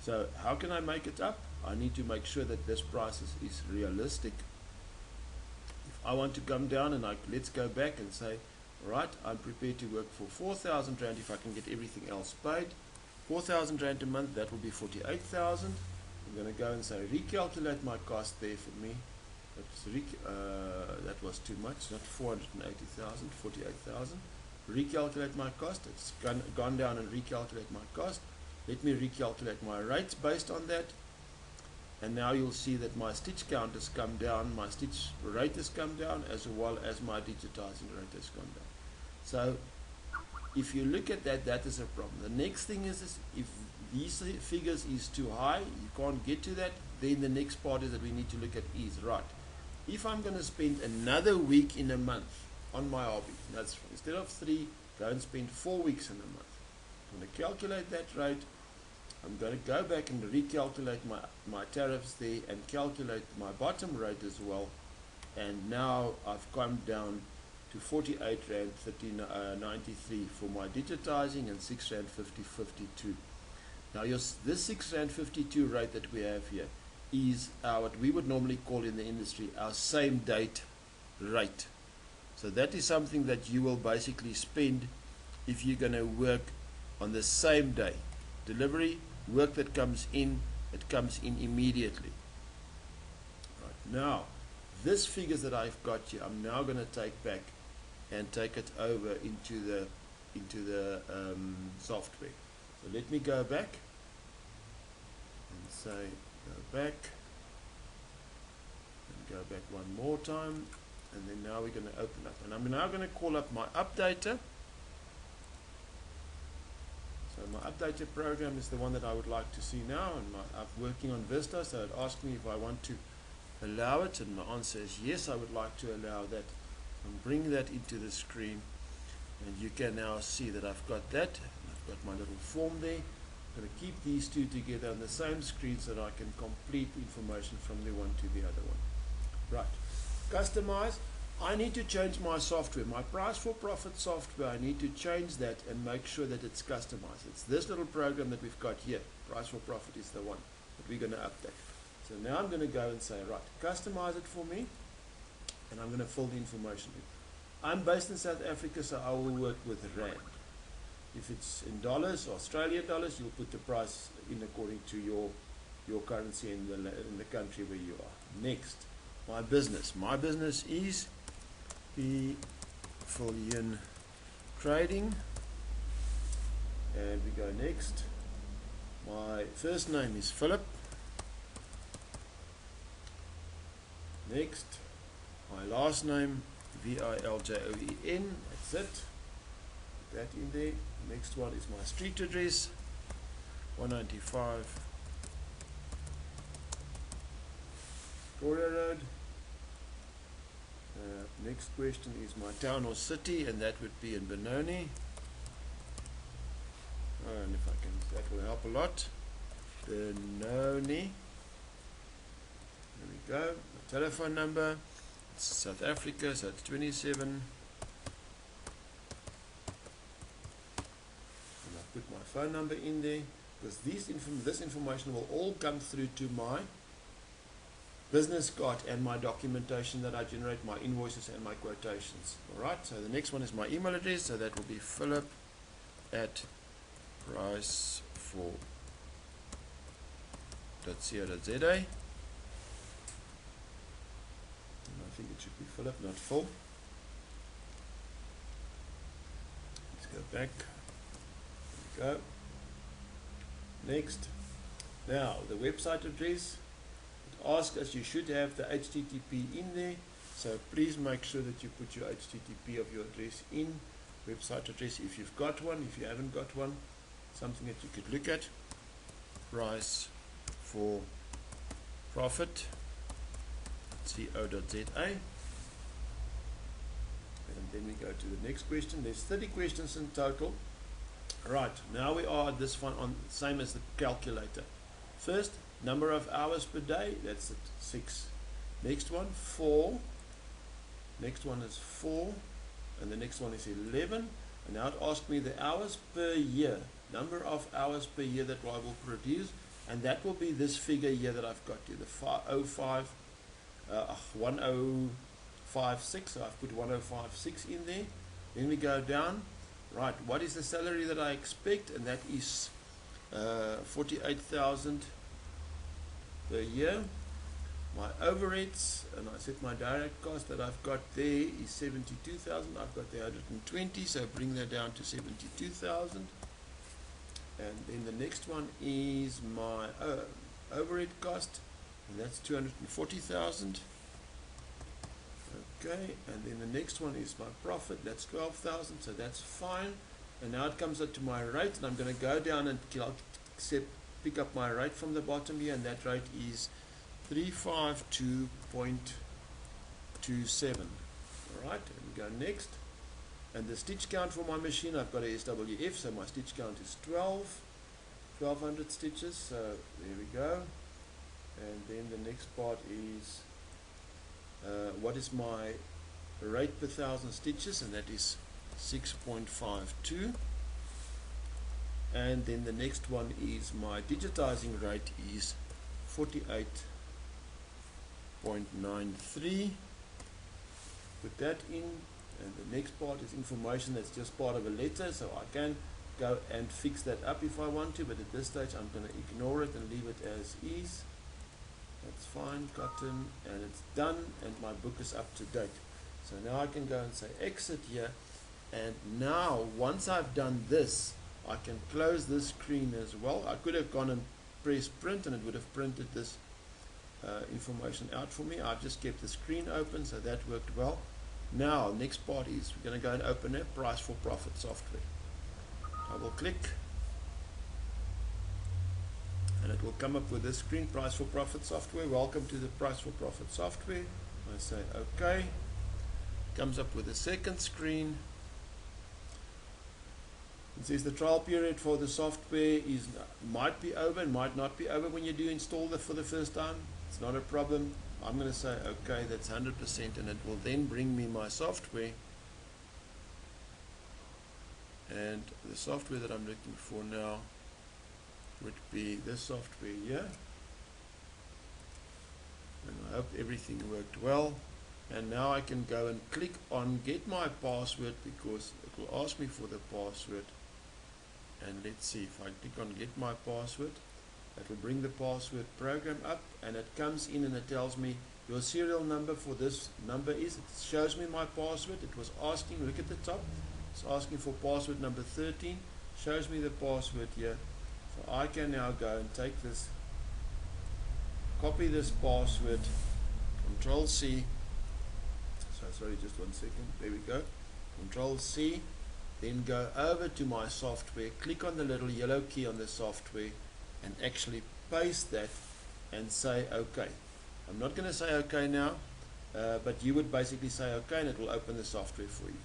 So how can I make it up? I need to make sure that this price is realistic. If I want to come down and let's go back and say, right, I'm prepared to work for 4,000 Rand if I can get everything else paid. 4,000 Rand a month, that will be 48,000. I'm going to go and say recalculate my cost there for me. That was too much, not 480,000, 48,000. Recalculate my cost. It's gone down and recalculate my cost. Let me recalculate my rates based on that. And now you'll see that my stitch count has come down, my stitch rate has come down, as well as my digitizing rate has come down. So if you look at that, that is a problem. The next thing is if these figures is too high, you can't get to that, then the next part is that we need to look at is, right, if I'm going to spend another week in a month on my hobby, that's instead of 3, go and spend 4 weeks in a month. I'm going to calculate that rate. I'm going to go back and recalculate my tariffs there and calculate my bottom rate as well. And now I've come down to 48 Rand 93 for my digitizing and 6 Rand 52. Now this 6 Rand 52 rate that we have here is what we would normally call in the industry our same date rate. So that is something that you will basically spend if you're going to work on the same day. Delivery, work that comes in, it comes in immediately. Right. Now, this figures that I've got here, I'm now going to take back and take it over into the software. So let me go back and say go back and go back one more time, and then now we're going to open up, and I'm now going to call up my updater. So my updater program is the one that I would like to see now, and I'm working on Vista, so it asked me if I want to allow it, and my answer is yes, I would like to allow that. And bring that into the screen, and you can now see that I've got that, and I've got my little form there. I'm going to keep these two together on the same screen so that I can complete information from the one to the other one. Right, customize. I need to change my software, my price for profit software. I need to change that and make sure that it's customized. It's this little program that we've got here. Price for profit is the one that we're going to update. So now I'm going to go and say, right, customize it for me, and I'm going to fill the information in. I'm based in South Africa, so I will work with Rand. If it's in dollars, Australian dollars, you'll put the price in according to your currency in the country where you are. Next, my business. My business is Viljoen Trading, and we go next. My first name is Philip. Next, my last name Viljoen. That's it. Put that in there. Next one is my street address, 195 Victoria Road. Next question is my town or city, and that would be in Benoni. And if I can, that will help a lot. Benoni. There we go. My telephone number. It's South Africa, so it's 27. And I put my phone number in there, because this information will all come through to my business card and my documentation that I generate, my invoices and my quotations. Alright, so the next one is my email address, so that will be philip@pricefor.co.za. And I think it should be Philip, not Phil. Let's go back. There we go. Next. Now, the website address. Ask us, you should have the HTTP in there, so please make sure that you put your HTTP of your address in, website address if you've got one. If you haven't got one, something that you could look at. Price for profit .co.za. And then we go to the next question. There's 30 questions in total. Right, now we are at this one on same as the calculator. First, number of hours per day, that's at 6. Next one, 4. Next one is 4. And the next one is 11. And now it asks me the hours per year. Number of hours per year that I will produce. and that will be this figure here that I've got here, the 1056. So I've put 1056 in there. Then we go down. Right, what is the salary that I expect? And that is 48,000 per year. My overheads, and I said my direct cost that I've got there is 72,000. I've got the 120, so bring that down to 72,000. And then the next one is my overhead cost, and that's 240,000. Okay, and then the next one is my profit, that's 12,000, so that's fine. And now it comes up to my rate, and I'm going to go down and pick up my rate from the bottom here, and that rate is 352.27. Alright, and go next. And the stitch count for my machine, I've got a SWF, so my stitch count is 1200 stitches, so there we go. And then the next part is what is my rate per 1,000 stitches, and that is 6.52. And then the next one is my digitizing rate is 48.93. Put that in, and the next part is information that's just part of a letter, so I can go and fix that up if I want to, but at this stage I'm going to ignore it and leave it as is. That's fine, cotton, and it's done, and my book is up to date. So now I can go and say exit here, and now once I've done this, I can close this screen as well. I could have gone and pressed print, and it would have printed this information out for me. I've just kept the screen open, so that worked well. Now, next part is we're going to go and open a price for profit software. Double click, and it will come up with this screen, price for profit software. Welcome to the price for profit software. I say OK. Comes up with a second screen. It says the trial period for the software might be over and might not be over when you do install it for the first time. It's not a problem. I'm going to say OK, that's 100%, and it will then bring me my software. And the software that I'm looking for now would be this software here. And I hope everything worked well. And now I can go and click on get my password, because it will ask me for the password. And let's see, if I click on get my password, it will bring the password program up, and it comes in and it tells me your serial number for this number is, it shows me my password. It was asking, look at the top, it's asking for password number 13, shows me the password here. So I can now go and take this, copy this password, Control C, so sorry, just 1 second, there we go, Control C, then go over to my software, click on the little yellow key on the software, and actually paste that and say OK. I'm not going to say OK now, but you would basically say OK, and it will open the software for you.